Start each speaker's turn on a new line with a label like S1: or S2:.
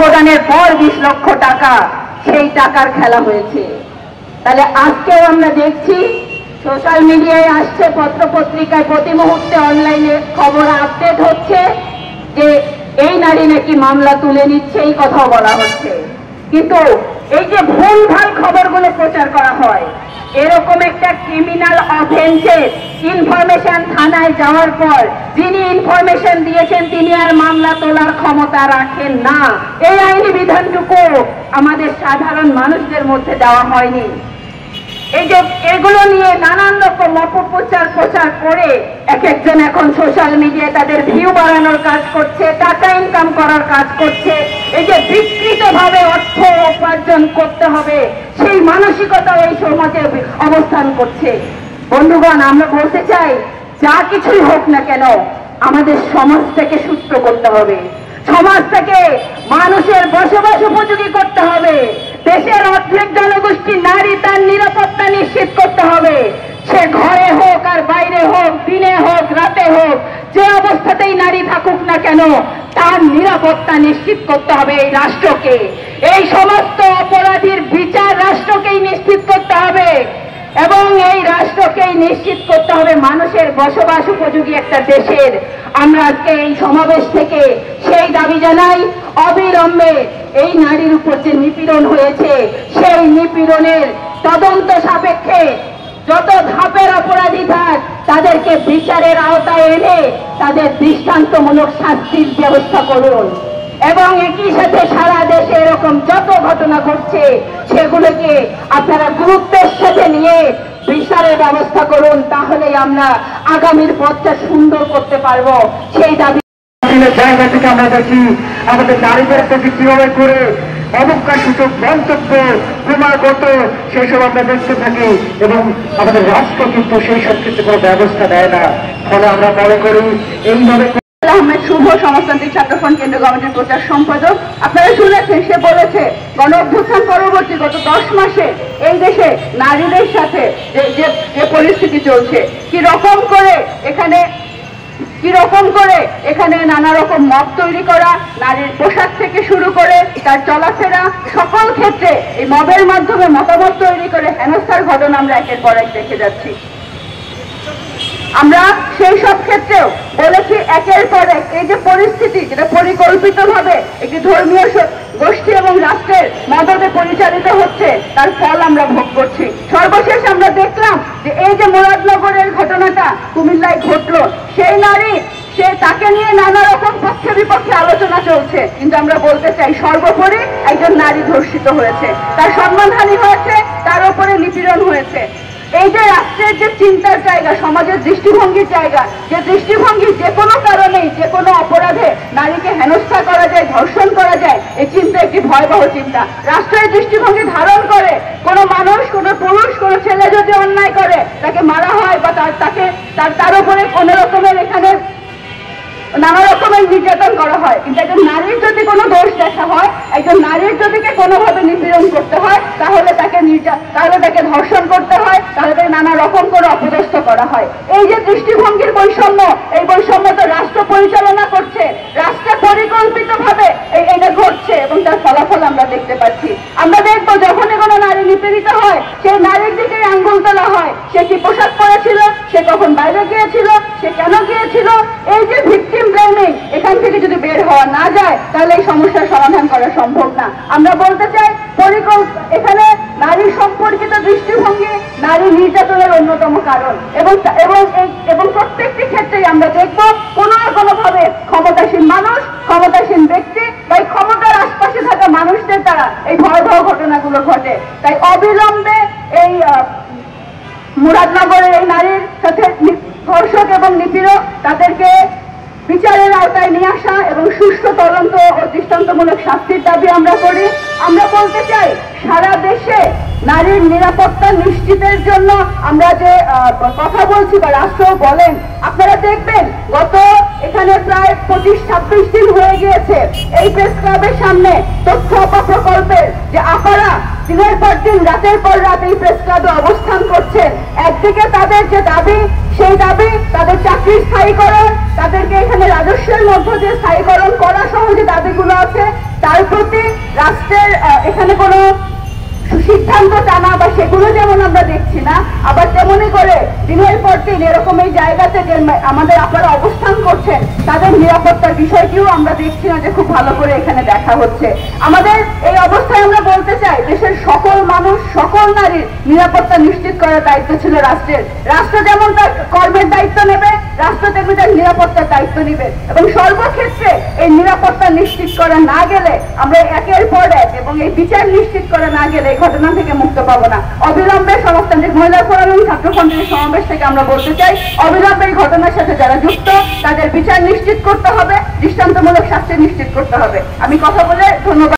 S1: প্রদানের পর 20 লক্ষ টাকা, সেই টাকার খেলা হয়েছে। তাহলে আজকেও আমরা দেখছি সোশ্যাল মিডিয়ায় আসছে, পত্র পত্রিকায় প্রতি মুহূর্তে অনলাইনে খবর আপডেট হচ্ছে যে এই নারী নাকি মামলা তুলে নিচ্ছে, এই কথাও বলা হচ্ছে। কিন্তু এই যে ভুলভাল খবরগুলো প্রচার করা হয়, এরকম একটা ক্রিমিনাল অফেন্সের ইনফরমেশন থানায় যাওয়ার পর যিনি ইনফরমেশন দিয়েছেন তিনি আর মামলা তোলার ক্ষমতা রাখেন না। এই আইনি বিধানটুকু আমাদের সাধারণ মানুষদের মধ্যে দেওয়া হয়নি। এই যে এগুলো নিয়ে নানান রকম অপপ্রচার করে এক একজন এখন সোশ্যাল মিডিয়ায় তাদের ভিউ বাড়ানোর কাজ করছে, টাকা ইনকাম করার কাজ করছে। এই যে বিকৃতভাবে অর্থ উপার্জন করতে হবে সেই মানসিকতা এই সমাজে অবস্থান করছে। বন্ধুগণ, আমরা বলতে চাই যা কিছুই হোক না কেন আমাদের সমাজটাকে সুস্থ করতে হবে, সমাজটাকে মানুষের বসবাস উপযোগী করতে হবে। দেশের অর্ধেক জনগোষ্ঠী নারী তার নিরাপত্তা নিশ্চিত করতে হবে। সে ঘরে হোক আর বাইরে হোক, দিনে হোক রাতে হোক, যে অবস্থাতেই নারী থাকুক না কেন তার নিরাপত্তা নিশ্চিত করতে হবে এই রাষ্ট্রকে। এই সমস্ত অপরাধীর বিচার রাষ্ট্রকেই নিশ্চিত করতে হবে এবং এই রাষ্ট্রকেই নিশ্চিত করতে হবে মানুষের বসবাস উপযোগী একটা দেশের। আমরা আজকে এই সমাবেশ থেকে সেই দাবি জানাই, অবিলম্বে এই নারীর উপর যে নিপীড়ন হয়েছে সেই নিপীড়নের তদন্ত সাপেক্ষে যত ধাপের অপরাধী থাক তাদেরকে বিচারের আওতায় এনে তাদের দৃষ্টান্তমূলক শাস্তির ব্যবস্থা করুন এবং একই সাথে সারা দেশে এরকম যত ঘটনা ঘটছে সেগুলোকে আপনারা গুরুত্বের সাথে নিয়ে বিচারের ব্যবস্থা করুন। তাহলেই আমরা আগামীর পথটা সুন্দর করতে পারবো। সেই দাবি
S2: জায়গা থেকে আমরা দেখি আমাদের নারীদের প্রতি কিভাবে করে অবজ্ঞা সূচক মন্তব্য ক্রমাগত সেসব আমরা দেখতে থাকি এবং আমাদের রাষ্ট্র কিন্তু সেই সব ক্ষেত্রে কোনো ব্যবস্থা দেয় না। ফলে আমরা মনে করি এইভাবে
S1: আহমেদ শুভ সমাজতান্ত্রিক ছাত্রফ্রন্ট কেন্দ্র কমিটির প্রচার সম্পাদক। আপনারা শুনেছেন, সে বলেছে গণ অভ্যুত্থান পরবর্তী গত 10 মাসে এই দেশে নারীদের সাথে যে পরিস্থিতি চলছে, কি রকম করে এখানে নানা রকম মত তৈরি করা, নারীর পোশাক থেকে শুরু করে তার চলাফেরা সকল ক্ষেত্রে এই মবের মাধ্যমে মতামত তৈরি করে হেনস্থার ঘটনা আমরা একের পর এক দেখে যাচ্ছি। আমরা সেই সব ক্ষেত্রেও বলেছি একের পর এক এই যে পরিস্থিতি যেটা পরিকল্পিতভাবে একটি ধর্মীয় গোষ্ঠী এবং রাষ্ট্রের মদতে পরিচালিত হচ্ছে তার ফল আমরা ভোগ করছি। সর্বশেষ আমরা দেখলাম যে এই যে মুরাদনগরের ঘটনাটা কুমিল্লায় ঘটলো, সেই নারী তাকে নিয়ে নানা রকম পক্ষে বিপক্ষে আলোচনা চলছে, কিন্তু আমরা বলতে চাই সর্বোপরি একজন নারী ধর্ষিত হয়েছে, তার সম্মানহানি হয়েছে, তার উপরে নিপীড়ন হয়েছে। এই যে রাষ্ট্রের যে চিন্তার জায়গা, সমাজের দৃষ্টিভঙ্গির জায়গা, যে দৃষ্টিভঙ্গি যে কোনো কারণেই যে কোনো অপরাধে নারীকে হেনস্থা করা যায়, ধর্ষণ করা যায়, এই চিন্তা একটি ভয়াবহ চিন্তা। রাষ্ট্রের দৃষ্টিভঙ্গি ধারণ করে কোনো মানুষ, কোনো পুরুষ, কোনো ছেলে যদি অন্যায় করে তাকে মারা হয় বা তার উপরে কোনো রকমের এখানে নানা রকমের নির্যাতন করা হয়। কিন্তু একজন নারীর যদি কোনো দোষ দেখা হয়, একজন নারীর যদি কোনোভাবে নিপীড়ন করতে হয় তাহলে তাকে ধর্ষণ করতে হয়, তাহলে তাকে নানা রকম করে অপদস্থ করা হয়। এই যে দৃষ্টিভঙ্গির বৈষম্য, এই বৈষম্য তো রাষ্ট্র পরিচালনা করছে, রাষ্ট্রে পরিকল্পিতভাবে এটা ঘটছে এবং তার ফলাফল আমরা দেখতে পাচ্ছি। আমরা দেখবো যখনই কোনো নারী নিপীড়িত হয় সেই নারীর দিকে আঙ্গুল তোলা হয়, সে কি পোশাক পরেছিল, সে কখন বাইরে গিয়েছিল, সে কেন গিয়েছিল। এই যে ভিকটিম ব্লেমিং, এখান থেকে যদি বের হওয়া না যায় তাহলে এই সমস্যার সমাধান করা সম্ভব না। আমরা বলতে চাই এখানে নারী সম্পর্কিত দৃষ্টিভঙ্গি নারী নির্যাতনের অন্যতম কারণ এবং প্রত্যেকটি ক্ষেত্রেই আমরা দেখবো কোনো না কোনো ভাবে ক্ষমতাসীন মানুষ, ক্ষমতাসীন ব্যক্তি বা ক্ষমতার আশপাশে থাকা মানুষদের দ্বারা এই ভয়াবহ ঘটনাগুলো ঘটে। তাই অবিলম্বে এই মুরাদনগরের এই নারীর সাথে ধর্ষক এবং নিপীড়ক তাদেরকে বিচারের আওতায় নিয়ে আসা এবং সুষ্ঠু তদন্ত ও দৃষ্টান্তমূলক শাস্তির দাবি আমরা করি। আমরা বলতে চাই সারা দেশে নারীর নিরাপত্তা নিশ্চিতের জন্য আমরা যে কথা বলছি বা রাষ্ট্র বলেন, আপনারা দেখবেন গত এখানে প্রায় 25-26 দিন হয়ে গিয়েছে এই প্রেস ক্লাবের সামনে তথ্য প্রকল্পের যে আপারা দিনের পর দিন রাতের পর রাত এই প্রেস ক্লাবে অবস্থান করছেন। একদিকে তাদের যে দাবি, সেই দাবি তাদের চাকরির স্থায়ীকরণ, তাদেরকে এখানে রাজস্বের মধ্য দিয়ে স্থায়ীকরণ করা সহ যে দাবিগুলো আছে তার প্রতি রাষ্ট্রের এখানে কোনো সিদ্ধান্ত টানা বা সেগুলো যেমন আমরা দেখছি না, আবার তেমনি করে দিনের পর দিন এরকম এই জায়গাতে যে আমাদের আপনারা অবস্থান করছেন তাদের নিরাপত্তার বিষয়টিও আমরা দেখছি না যে খুব ভালো করে এখানে দেখা হচ্ছে। আমাদের এই অবস্থায় আমরা বলতে চাই দেশের সকল মানুষ, সকল নারীর নিরাপত্তা নিশ্চিত করার দায়িত্ব ছিল রাষ্ট্রের। রাষ্ট্র যেমন তার কর্মের দায়িত্ব নেবে, রাষ্ট্র তেমনি তার নিরাপত্তার দায়িত্ব নেবে, এবং সর্বক্ষেত্রে এই নিরাপত্তা নিশ্চিত করা না গেলে আমরা একের পর এক এবং এই বিচার নিশ্চিত করা না গেলে এই ঘটনা থেকে মুক্ত পাবো না। অবিলম্বে সমাজতান্ত্রিক মহিলা ফোরাম এবং ছাত্রসংঘের সমাবেশ থেকে আমরা বলতে চাই, অবিলম্বে এই ঘটনার সাথে যারা যুক্ত তাদের বিচার নিশ্চিত করতে হবে, দৃষ্টান্তমূলক শাস্তি নিশ্চিত করতে হবে। আমি কথা বলে ধন্যবাদ।